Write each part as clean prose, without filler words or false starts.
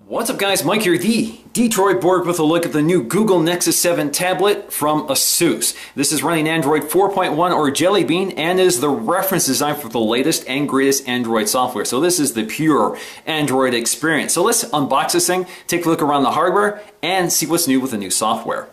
What's up guys, Mike here, the Detroit Borg with a look at the new Google Nexus 7 tablet from ASUS. This is running Android 4.1 or Jelly Bean and is the reference design for the latest and greatest Android software. So this is the pure Android experience. So let's unbox this thing, take a look around the hardware, and see what's new with the new software.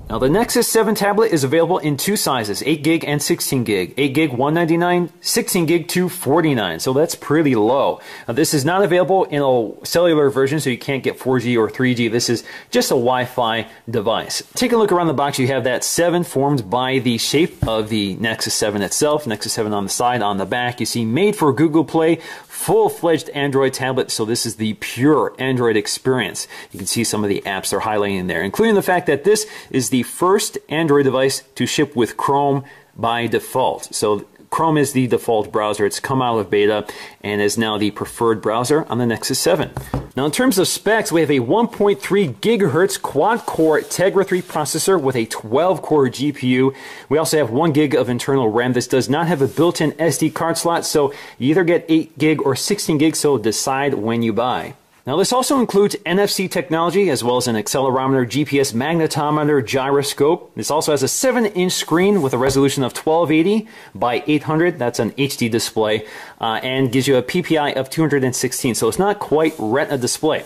Now the Nexus 7 tablet is available in two sizes, 8GB and 16GB. 8GB $199, 16GB $249, so that's pretty low. Now, this is not available in a cellular version, so you can't get 4G or 3G. This is just a Wi-Fi device. Take a look around the box. You have that 7 formed by the shape of the Nexus 7 itself. Nexus 7 on the side, on the back. You see made for Google Play, full-fledged Android tablet, so this is the pure Android experience. You can see some of the apps they're highlighting there, including the fact that this is the first Android device to ship with Chrome by default. So Chrome is the default browser. It's come out of beta and is now the preferred browser on the Nexus 7. Now in terms of specs, we have a 1.3 gigahertz quad-core Tegra 3 processor with a 12-core GPU. We also have 1 gig of internal RAM. This does not have a built-in SD card slot, so you either get 8 gig or 16 gig, so decide when you buy. Now this also includes NFC technology as well as an accelerometer, GPS magnetometer, gyroscope. This also has a 7-inch screen with a resolution of 1280 by 800. That's an HD display and gives you a PPI of 216. So it's not quite Retina display.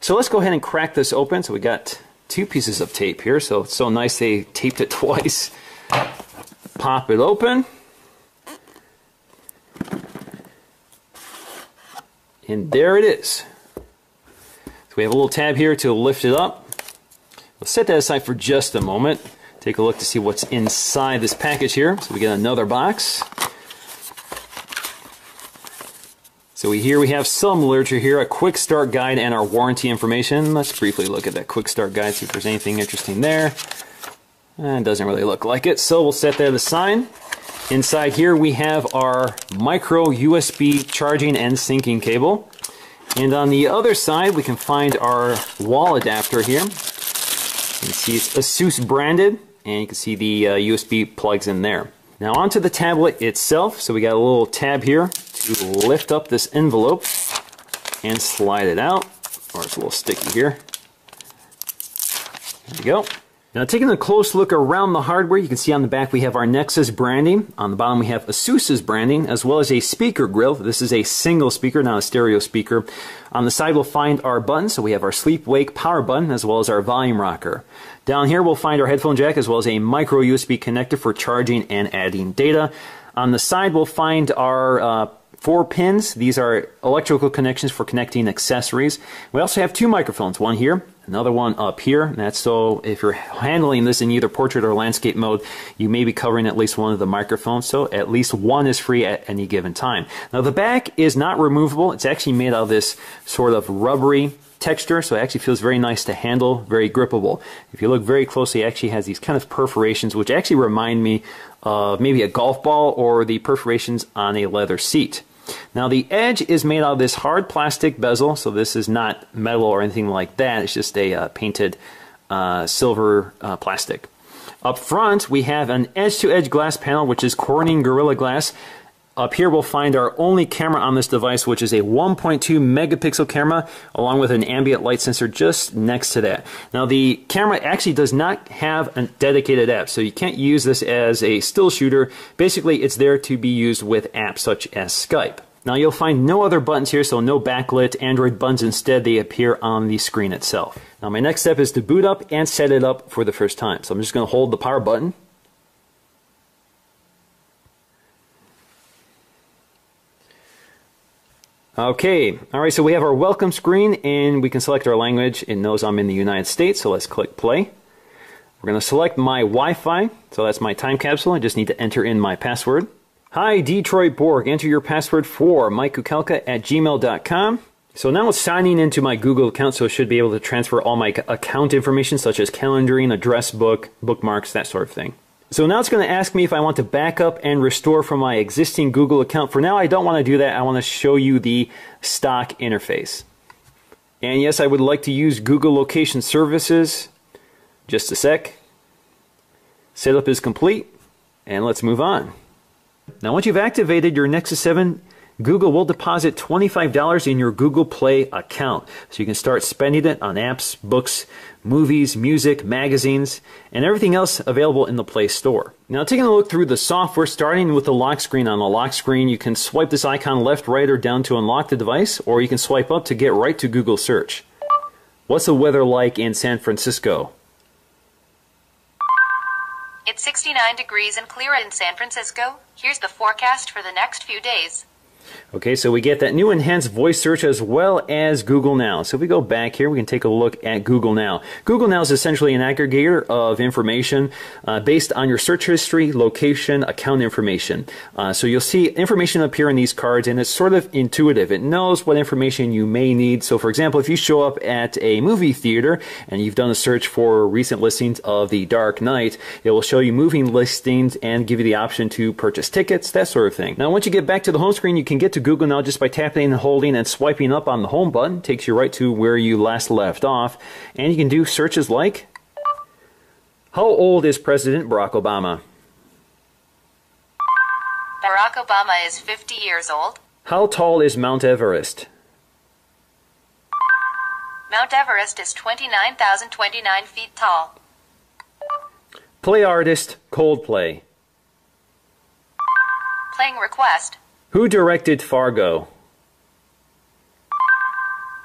So let's go ahead and crack this open. So we got two pieces of tape here. So it's so nice they taped it twice. Pop it open. And there it is. We have a little tab here to lift it up. We'll set that aside for just a moment. Take a look to see what's inside this package here. So we get another box. So here we have some literature here, a quick start guide and our warranty information. Let's briefly look at that quick start guide, see if there's anything interesting there. It doesn't really look like it, so we'll set that aside. Inside here we have our micro USB charging and syncing cable. And on the other side, we can find our wall adapter here. You can see it's ASUS branded, and you can see the USB plugs in there. Now onto the tablet itself. So we got a little tab here to lift up this envelope and slide it out. Or it's a little sticky here. There we go. Now taking a close look around the hardware, you can see on the back we have our Nexus branding. On the bottom we have ASUS's branding, as well as a speaker grill. This is a single speaker, not a stereo speaker. On the side we'll find our buttons, so we have our sleep wake power button, as well as our volume rocker. Down here we'll find our headphone jack, as well as a micro USB connector for charging and adding data. On the side we'll find our 4 pins. These are electrical connections for connecting accessories. We also have 2 microphones, one here, another one up here, and that's so if you're handling this in either portrait or landscape mode, you may be covering at least one of the microphones, so at least one is free at any given time. Now the back is not removable. It's actually made out of this sort of rubbery texture, so it actually feels very nice to handle, very grippable. If you look very closely, it actually has these kind of perforations, which actually remind me of maybe a golf ball or the perforations on a leather seat. Now the edge is made out of this hard plastic bezel, so this is not metal or anything like that. It's just a painted silver plastic. Up front we have an edge-to-edge glass panel, which is Corning Gorilla Glass. Up here we'll find our only camera on this device, which is a 1.2 megapixel camera along with an ambient light sensor just next to that. Now the camera actually does not have a dedicated app, so you can't use this as a still shooter. Basically it's there to be used with apps such as Skype. Now you'll find no other buttons here, so no backlit Android buttons. Instead they appear on the screen itself. Now my next step is to boot up and set it up for the first time. So I'm just going to hold the power button. Okay, alright, so we have our welcome screen and we can select our language. It knows I'm in the United States, so let's click play. We're going to select my Wi-Fi, so that's my time capsule. I just need to enter in my password. Hi, Detroit Borg, enter your password for mikekukelka@gmail.com. So now it's signing into my Google account, so it should be able to transfer all my account information such as calendaring, address book, bookmarks, that sort of thing. So now it's going to ask me if I want to back up and restore from my existing Google account. For now, I don't want to do that. I want to show you the stock interface. And yes, I would like to use Google Location Services. Just a sec. Setup is complete, and let's move on. Now once you've activated your Nexus 7, Google will deposit $25 in your Google Play account. So you can start spending it on apps, books, movies, music, magazines, and everything else available in the Play Store. Now, taking a look through the software, starting with the lock screen. On the lock screen, you can swipe this icon left, right, or down to unlock the device, or you can swipe up to get right to Google search. What's the weather like in San Francisco? It's 69 degrees and clear in San Francisco. Here's the forecast for the next few days. Okay, so we get that new enhanced voice search as well as Google Now. So if we go back here, we can take a look at Google Now. Google Now is essentially an aggregator of information based on your search history, location, account information. So you'll see information appear in these cards, and it's sort of intuitive. It knows what information you may need. So for example, if you show up at a movie theater and you've done a search for recent listings of The Dark Knight, it will show you movie listings and give you the option to purchase tickets, that sort of thing. Now, once you get back to the home screen, you can get to Google Now just by tapping and holding and swiping up on the home button. It takes you right to where you last left off, and you can do searches like, how old is President Barack Obama? Barack Obama is 50 years old. How tall is Mount Everest? Mount Everest is 29,029 feet tall. Play artist Coldplay. Playing request. Who directed Fargo?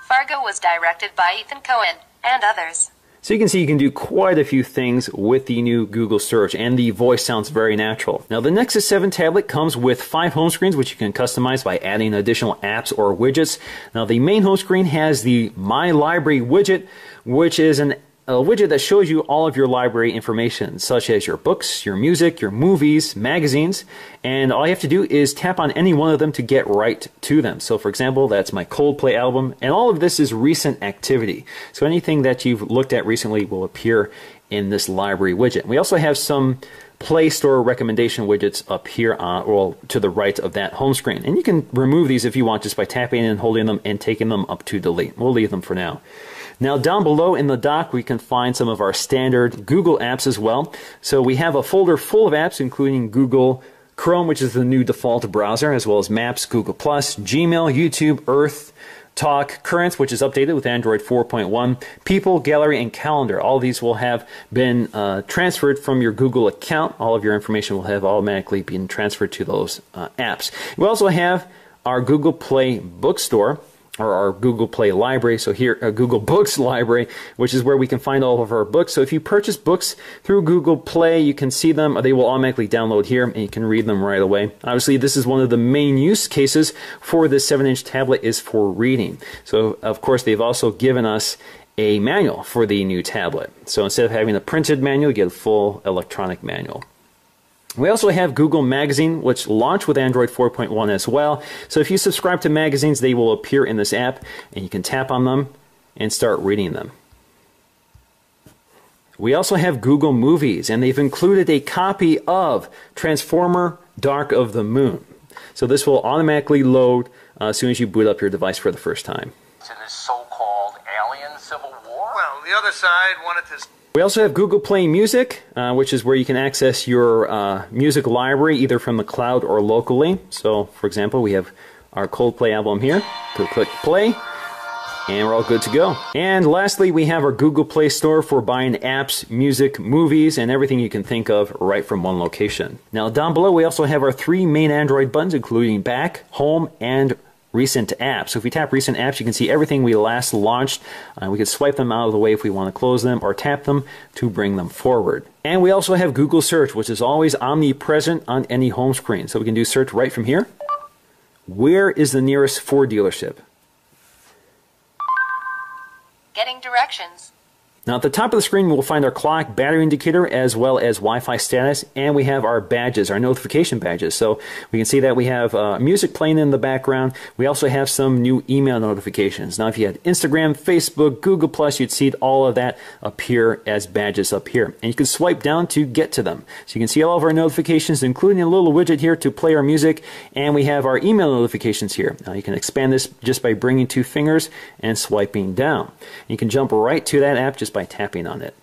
Fargo was directed by Ethan Coen and others. So you can see you can do quite a few things with the new Google search, and the voice sounds very natural. Now, the Nexus 7 tablet comes with 5 home screens, which you can customize by adding additional apps or widgets. Now, the main home screen has the My Library widget, which is a widget that shows you all of your library information, such as your books, your music, your movies, magazines, and all you have to do is tap on any one of them to get right to them. So for example, that's my Coldplay album, and all of this is recent activity. So anything that you've looked at recently will appear in this library widget. We also have some Play Store recommendation widgets up here or to the right of that home screen. And you can remove these if you want just by tapping and holding them and taking them up to delete. We'll leave them for now. Now, down below in the dock, we can find some of our standard Google apps as well. So we have a folder full of apps, including Google Chrome, which is the new default browser, as well as Maps, Google+, Gmail, YouTube, Earth, Talk, Currents, which is updated with Android 4.1, People, Gallery, and Calendar. All these will have been transferred from your Google account. All of your information will have automatically been transferred to those apps. We also have our Google Play Bookstore, or our Google Play Library. So here, Google Books Library, which is where we can find all of our books. So if you purchase books through Google Play, you can see them. They will automatically download here, and you can read them right away. Obviously, this is one of the main use cases for this 7-inch tablet is for reading. So, of course, they've also given us a manual for the new tablet. So instead of having a printed manual, you get a full electronic manual. We also have Google Magazine, which launched with Android 4.1 as well. So if you subscribe to magazines, they will appear in this app, and you can tap on them and start reading them. We also have Google Movies, and they've included a copy of Transformer Dark of the Moon. So this will automatically load as soon as you boot up your device for the first time. In this so-called alien civil war? Well, the other side wanted to... We also have Google Play Music, which is where you can access your music library either from the cloud or locally. So, for example, we have our Coldplay album here. Click play, and we're all good to go. And lastly, we have our Google Play Store for buying apps, music, movies, and everything you can think of right from one location. Now, down below, we also have our 3 main Android buttons, including Back, Home, and Recent Apps. So if we tap Recent Apps, you can see everything we last launched. We can swipe them out of the way if we want to close them, or tap them to bring them forward. And we also have Google Search, which is always omnipresent on any home screen. So we can do search right from here. Where is the nearest Ford dealership? Getting directions. Now at the top of the screen, we'll find our clock, battery indicator, as well as Wi-Fi status, and we have our badges, our notification badges. So we can see that we have music playing in the background. We also have some new email notifications. Now if you had Instagram, Facebook, Google+, you'd see all of that appear as badges up here. And you can swipe down to get to them. So you can see all of our notifications, including a little widget here to play our music, and we have our email notifications here. Now you can expand this just by bringing 2 fingers and swiping down. You can jump right to that app just by tapping on it.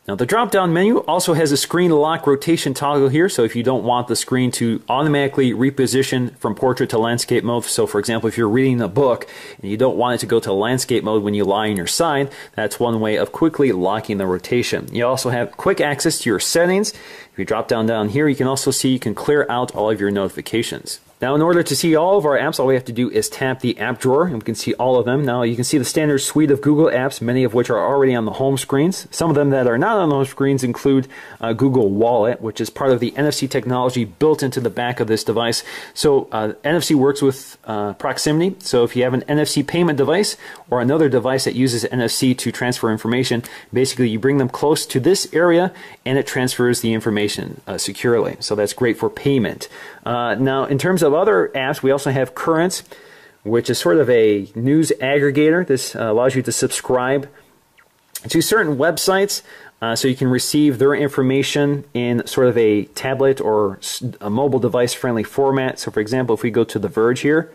Now the drop-down menu also has a screen lock rotation toggle here, so if you don't want the screen to automatically reposition from portrait to landscape mode, so for example if you're reading a book and you don't want it to go to landscape mode when you lie on your side, that's one way of quickly locking the rotation. You also have quick access to your settings. If you drop down here, you can also see you can clear out all of your notifications. Now in order to see all of our apps, all we have to do is tap the app drawer and we can see all of them. Now you can see the standard suite of Google apps, many of which are already on the home screens. Some of them that are not on the home screens include Google Wallet, which is part of the NFC technology built into the back of this device. So NFC works with proximity. So if you have an NFC payment device or another device that uses NFC to transfer information, basically you bring them close to this area and it transfers the information securely. So that's great for payment. Now in terms of other apps, we also have Currents, which is sort of a news aggregator. This allows you to subscribe to certain websites so you can receive their information in sort of a tablet or a mobile device friendly format. So for example, if we go to The Verge here,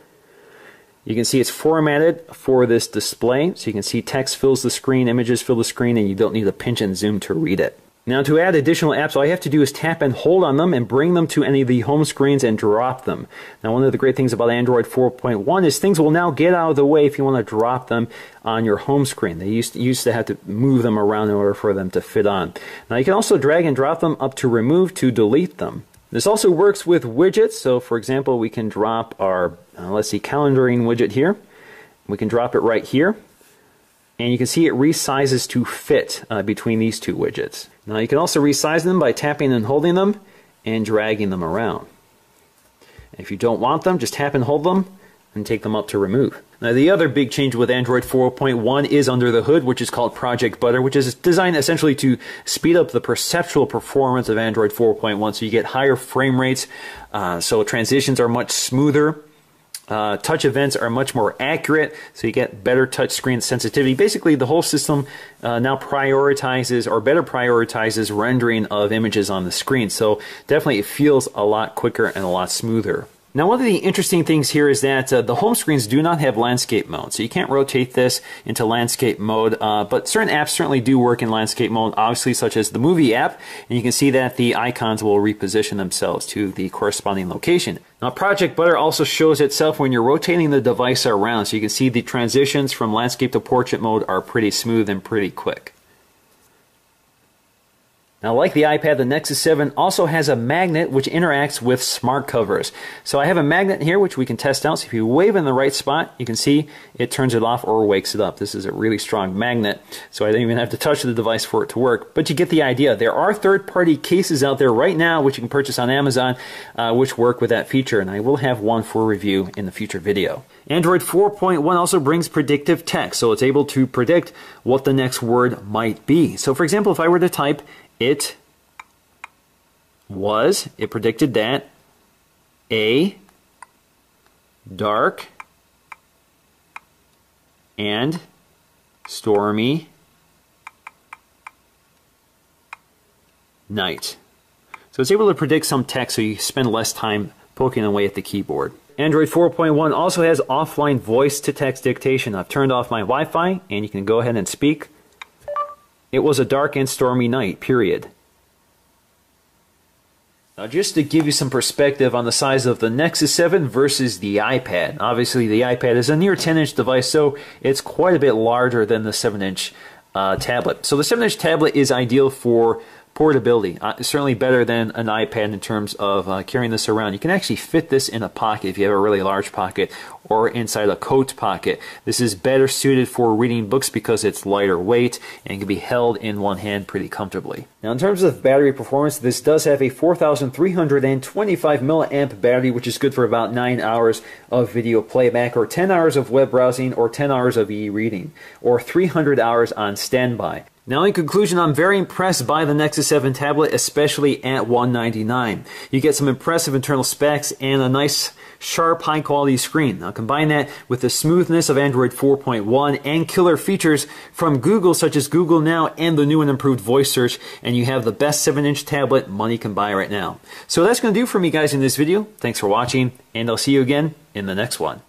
you can see it's formatted for this display. So you can see text fills the screen, images fill the screen, and you don't need to pinch and zoom to read it. Now to add additional apps, all you have to do is tap and hold on them and bring them to any of the home screens and drop them. Now one of the great things about Android 4.1 is things will now get out of the way if you want to drop them on your home screen. They used to have to move them around in order for them to fit on. Now you can also drag and drop them up to remove to delete them. This also works with widgets. So for example, we can drop our, let's see, calendaring widget here. We can drop it right here. And you can see it resizes to fit between these two widgets. Now you can also resize them by tapping and holding them and dragging them around. If you don't want them, just tap and hold them and take them up to remove. Now the other big change with Android 4.1 is under the hood, which is called Project Butter, which is designed essentially to speed up the perceptual performance of Android 4.1 so you get higher frame rates, so transitions are much smoother. Touch events are much more accurate, so you get better touch screen sensitivity. Basically, the whole system now prioritizes, or better prioritizes, rendering of images on the screen. So definitely it feels a lot quicker and a lot smoother. Now one of the interesting things here is that the home screens do not have landscape mode, so you can't rotate this into landscape mode, but certain apps certainly do work in landscape mode, obviously such as the movie app, and you can see that the icons will reposition themselves to the corresponding location. Now Project Butter also shows itself when you're rotating the device around, so you can see the transitions from landscape to portrait mode are pretty smooth and pretty quick. Now, like the iPad, the Nexus 7 also has a magnet which interacts with smart covers. So I have a magnet here which we can test out. So if you wave in the right spot, you can see it turns it off or wakes it up. This is a really strong magnet, so I don't even have to touch the device for it to work. But you get the idea. There are third-party cases out there right now which you can purchase on Amazon which work with that feature, and I will have one for review in the future video. Android 4.1 also brings predictive text, so it's able to predict what the next word might be. So for example, if I were to type it predicted that a dark and stormy night. So it's able to predict some text so you spend less time poking away at the keyboard. Android 4.1 also has offline voice-to-text dictation. I've turned off my Wi-Fi and you can go ahead and speak. It was a dark and stormy night, period. Now just to give you some perspective on the size of the Nexus 7 versus the iPad. Obviously the iPad is a near 10-inch device, so it's quite a bit larger than the 7-inch tablet. So the 7-inch tablet is ideal for portability. Certainly better than an iPad in terms of carrying this around. You can actually fit this in a pocket if you have a really large pocket, or inside a coat pocket. This is better suited for reading books because it's lighter weight and can be held in one hand pretty comfortably. Now in terms of battery performance, this does have a 4,325 milliamp battery, which is good for about 9 hours of video playback, or 10 hours of web browsing, or 10 hours of e-reading, or 300 hours on standby. Now in conclusion, I'm very impressed by the Nexus 7 tablet, especially at $199. You get some impressive internal specs and a nice, sharp, high-quality screen. Now combine that with the smoothness of Android 4.1 and killer features from Google, such as Google Now and the new and improved voice search, and you have the best 7-inch tablet money can buy right now. So that's going to do for me, guys, in this video. Thanks for watching, and I'll see you again in the next one.